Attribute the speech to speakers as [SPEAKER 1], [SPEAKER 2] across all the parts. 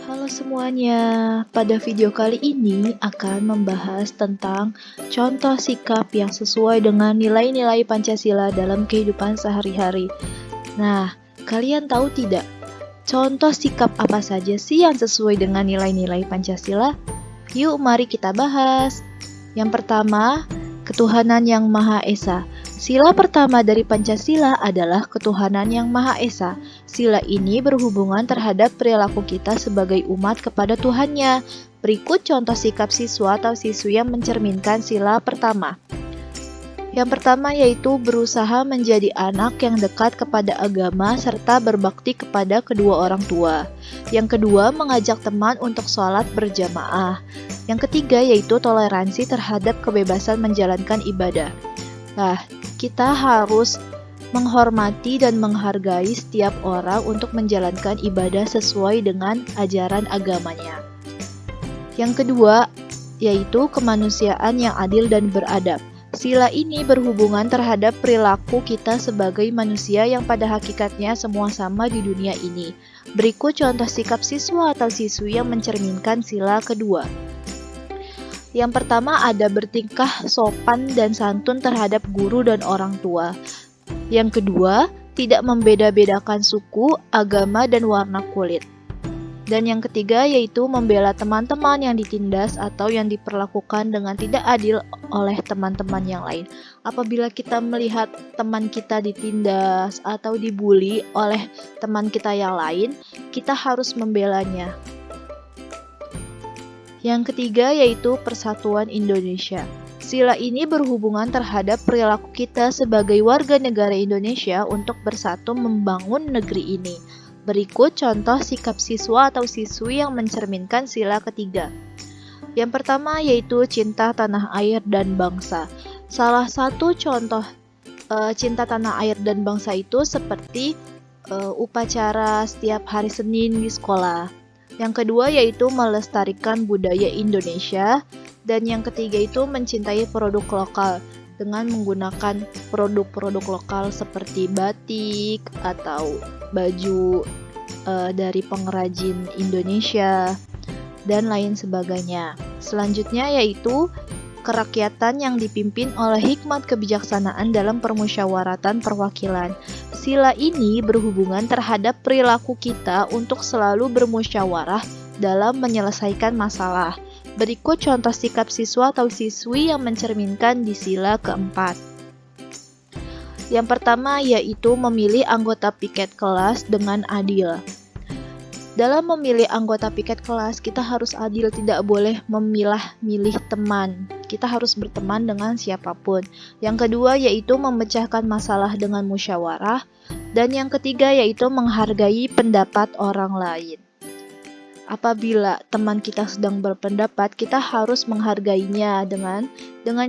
[SPEAKER 1] Halo semuanya, pada video kali ini akan membahas tentang contoh sikap yang sesuai dengan nilai-nilai Pancasila dalam kehidupan sehari-hari. Nah, kalian tahu tidak, contoh sikap apa saja sih yang sesuai dengan nilai-nilai Pancasila? Yuk mari kita bahas. Yang pertama, ketuhanan yang Maha Esa. Sila pertama dari Pancasila adalah ketuhanan yang Maha Esa. Sila ini berhubungan terhadap perilaku kita sebagai umat kepada Tuhannya. Berikut contoh sikap siswa atau siswi yang mencerminkan sila pertama. Yang pertama yaitu berusaha menjadi anak yang dekat kepada agama serta berbakti kepada kedua orang tua. Yang kedua, mengajak teman untuk sholat berjamaah. Yang ketiga yaitu toleransi terhadap kebebasan menjalankan ibadah. Nah, kita harus menghormati dan menghargai setiap orang untuk menjalankan ibadah sesuai dengan ajaran agamanya. Yang kedua, yaitu kemanusiaan yang adil dan beradab. Sila ini berhubungan terhadap perilaku kita sebagai manusia yang pada hakikatnya semua sama di dunia ini. Berikut contoh sikap siswa atau siswi yang mencerminkan sila kedua. Yang pertama ada bertingkah sopan dan santun terhadap guru dan orang tua. Yang kedua, tidak membeda-bedakan suku, agama, dan warna kulit. Dan yang ketiga yaitu membela teman-teman yang ditindas atau yang diperlakukan dengan tidak adil oleh teman-teman yang lain. Apabila kita melihat teman kita ditindas atau dibully oleh teman kita yang lain, kita harus membelanya. Yang ketiga yaitu Persatuan Indonesia. Sila ini berhubungan terhadap perilaku kita sebagai warga negara Indonesia untuk bersatu membangun negeri ini. Berikut contoh sikap siswa atau siswi yang mencerminkan sila ketiga. Yang pertama yaitu cinta tanah air dan bangsa. Salah satu contoh cinta tanah air dan bangsa itu seperti upacara setiap hari Senin di sekolah. Yang kedua yaitu melestarikan budaya Indonesia. Dan yang ketiga itu mencintai produk lokal dengan menggunakan produk-produk lokal seperti batik atau baju dari pengrajin Indonesia dan lain sebagainya. Selanjutnya yaitu kerakyatan yang dipimpin oleh hikmat kebijaksanaan dalam permusyawaratan perwakilan. Sila ini berhubungan terhadap perilaku kita untuk selalu bermusyawarah dalam menyelesaikan masalah. Berikut contoh sikap siswa atau siswi yang mencerminkan di sila keempat. Yang pertama yaitu memilih anggota piket kelas dengan adil. Dalam memilih anggota piket kelas, kita harus adil, tidak boleh memilah-milih teman. Kita harus berteman dengan siapapun. Yang kedua yaitu memecahkan masalah dengan musyawarah. Dan yang ketiga yaitu menghargai pendapat orang lain. Apabila teman kita sedang berpendapat, kita harus menghargainya dengan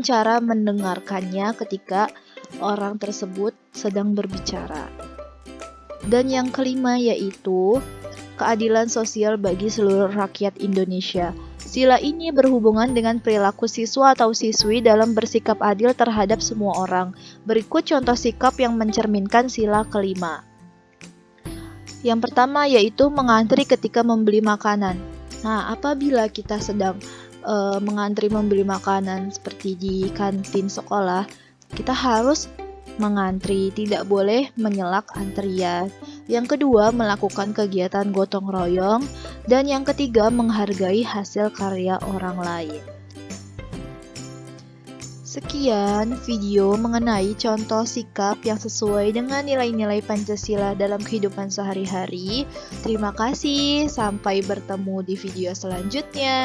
[SPEAKER 1] cara mendengarkannya ketika orang tersebut sedang berbicara. Dan yang kelima yaitu keadilan sosial bagi seluruh rakyat Indonesia. Sila ini berhubungan dengan perilaku siswa atau siswi dalam bersikap adil terhadap semua orang. Berikut contoh sikap yang mencerminkan sila kelima. Yang pertama yaitu mengantri ketika membeli makanan. Nah, apabila kita sedang mengantri membeli makanan seperti di kantin sekolah, kita harus mengantri, tidak boleh menyelak antrian. Yang kedua, melakukan kegiatan gotong royong. Dan yang ketiga, menghargai hasil karya orang lain. Sekian video mengenai contoh sikap yang sesuai dengan nilai-nilai Pancasila dalam kehidupan sehari-hari. Terima kasih, sampai bertemu di video selanjutnya.